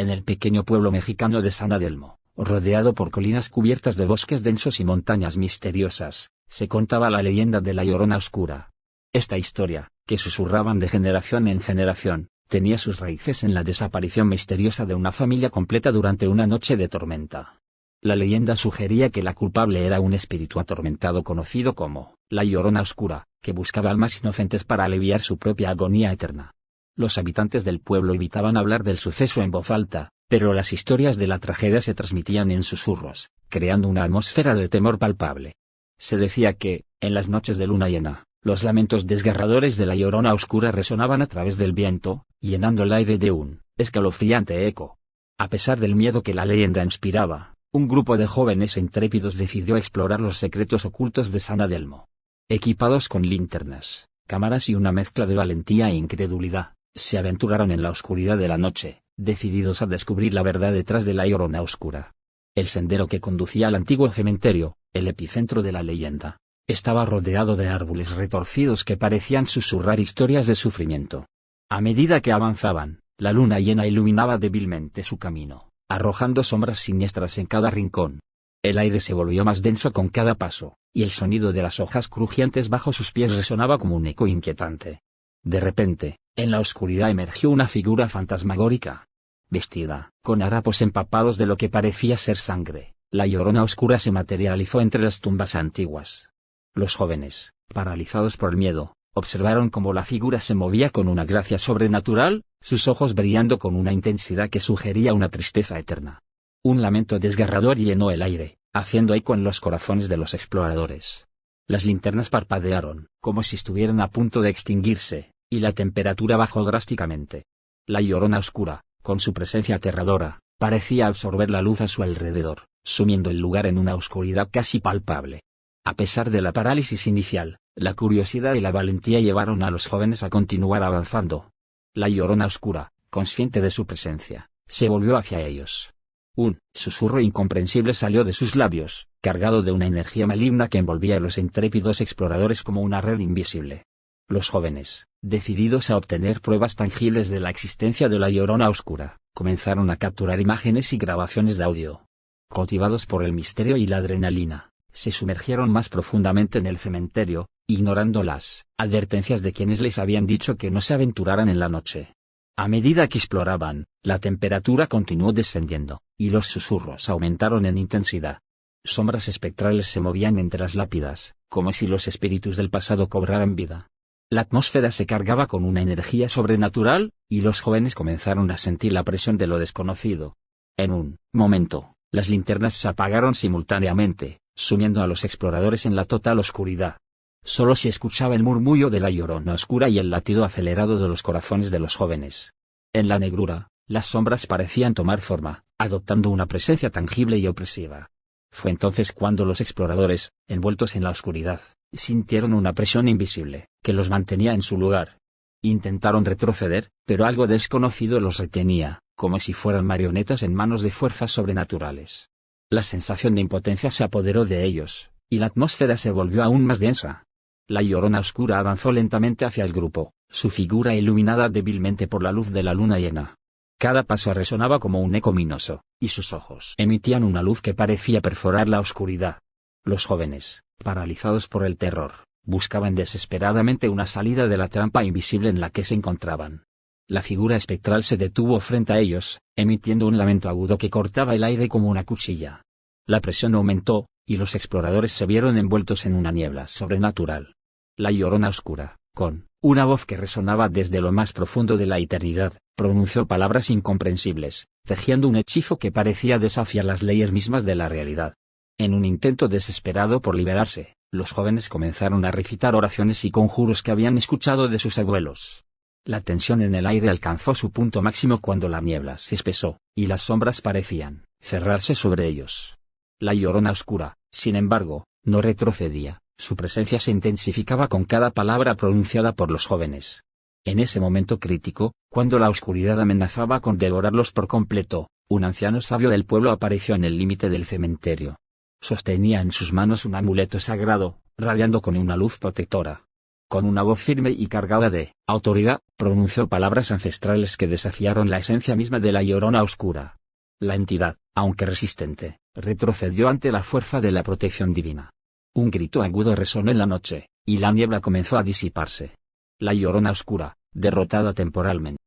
en el pequeño pueblo mexicano de San Adelmo, rodeado por colinas cubiertas de bosques densos y montañas misteriosas, se contaba la leyenda de la Llorona Oscura. Esta historia, que susurraban de generación en generación, tenía sus raíces en la desaparición misteriosa de una familia completa durante una noche de tormenta. La leyenda sugería que la culpable era un espíritu atormentado conocido como la Llorona Oscura, que buscaba almas inocentes para aliviar su propia agonía eterna. Los habitantes del pueblo evitaban hablar del suceso en voz alta, pero las historias de la tragedia se transmitían en susurros, creando una atmósfera de temor palpable. Se decía que, en las noches de luna llena, los lamentos desgarradores de la Llorona Oscura resonaban a través del viento, llenando el aire de un escalofriante eco. A pesar del miedo que la leyenda inspiraba, un grupo de jóvenes intrépidos decidió explorar los secretos ocultos de San Adelmo. Equipados con linternas, cámaras y una mezcla de valentía e incredulidad, se aventuraron en la oscuridad de la noche, decididos a descubrir la verdad detrás de la Llorona Oscura. El sendero que conducía al antiguo cementerio, el epicentro de la leyenda, estaba rodeado de árboles retorcidos que parecían susurrar historias de sufrimiento. A medida que avanzaban, la luna llena iluminaba débilmente su camino, arrojando sombras siniestras en cada rincón. El aire se volvió más denso con cada paso, y el sonido de las hojas crujientes bajo sus pies resonaba como un eco inquietante. De repente, en la oscuridad emergió una figura fantasmagórica. Vestida con harapos empapados de lo que parecía ser sangre, la Llorona Oscura se materializó entre las tumbas antiguas. Los jóvenes, paralizados por el miedo, observaron cómo la figura se movía con una gracia sobrenatural, sus ojos brillando con una intensidad que sugería una tristeza eterna. Un lamento desgarrador llenó el aire, haciendo eco en los corazones de los exploradores. Las linternas parpadearon, como si estuvieran a punto de extinguirse, y la temperatura bajó drásticamente. La Llorona Oscura, con su presencia aterradora, parecía absorber la luz a su alrededor, sumiendo el lugar en una oscuridad casi palpable. A pesar de la parálisis inicial, la curiosidad y la valentía llevaron a los jóvenes a continuar avanzando. La Llorona Oscura, consciente de su presencia, se volvió hacia ellos. Un susurro incomprensible salió de sus labios, cargado de una energía maligna que envolvía a los intrépidos exploradores como una red invisible. Los jóvenes, decididos a obtener pruebas tangibles de la existencia de la Llorona Oscura, comenzaron a capturar imágenes y grabaciones de audio. Cautivados por el misterio y la adrenalina, se sumergieron más profundamente en el cementerio, ignorando las advertencias de quienes les habían dicho que no se aventuraran en la noche. A medida que exploraban, la temperatura continuó descendiendo, y los susurros aumentaron en intensidad. Sombras espectrales se movían entre las lápidas, como si los espíritus del pasado cobraran vida. La atmósfera se cargaba con una energía sobrenatural, y los jóvenes comenzaron a sentir la presión de lo desconocido. En un momento, las linternas se apagaron simultáneamente, sumiendo a los exploradores en la total oscuridad. Solo se escuchaba el murmullo de la Llorona Oscura y el latido acelerado de los corazones de los jóvenes. En la negrura, las sombras parecían tomar forma, adoptando una presencia tangible y opresiva. Fue entonces cuando los exploradores, envueltos en la oscuridad, sintieron una presión invisible, que los mantenía en su lugar. Intentaron retroceder, pero algo desconocido los retenía, como si fueran marionetas en manos de fuerzas sobrenaturales. La sensación de impotencia se apoderó de ellos, y la atmósfera se volvió aún más densa. La Llorona Oscura avanzó lentamente hacia el grupo, su figura iluminada débilmente por la luz de la luna llena. Cada paso resonaba como un eco ominoso, y sus ojos emitían una luz que parecía perforar la oscuridad. Los jóvenes, paralizados por el terror, buscaban desesperadamente una salida de la trampa invisible en la que se encontraban. La figura espectral se detuvo frente a ellos, emitiendo un lamento agudo que cortaba el aire como una cuchilla. La presión aumentó, y los exploradores se vieron envueltos en una niebla sobrenatural. La Llorona Oscura, con una voz que resonaba desde lo más profundo de la eternidad, pronunció palabras incomprensibles, tejiendo un hechizo que parecía desafiar las leyes mismas de la realidad. En un intento desesperado por liberarse, los jóvenes comenzaron a recitar oraciones y conjuros que habían escuchado de sus abuelos. La tensión en el aire alcanzó su punto máximo cuando la niebla se espesó, y las sombras parecían cerrarse sobre ellos. La Llorona Oscura, sin embargo, no retrocedía, su presencia se intensificaba con cada palabra pronunciada por los jóvenes. En ese momento crítico, cuando la oscuridad amenazaba con devorarlos por completo, un anciano sabio del pueblo apareció en el límite del cementerio. Sostenía en sus manos un amuleto sagrado, radiando con una luz protectora. Con una voz firme y cargada de autoridad, pronunció palabras ancestrales que desafiaron la esencia misma de la Llorona Oscura. La entidad, aunque resistente, retrocedió ante la fuerza de la protección divina. Un grito agudo resonó en la noche, y la niebla comenzó a disiparse. La Llorona Oscura, derrotada temporalmente,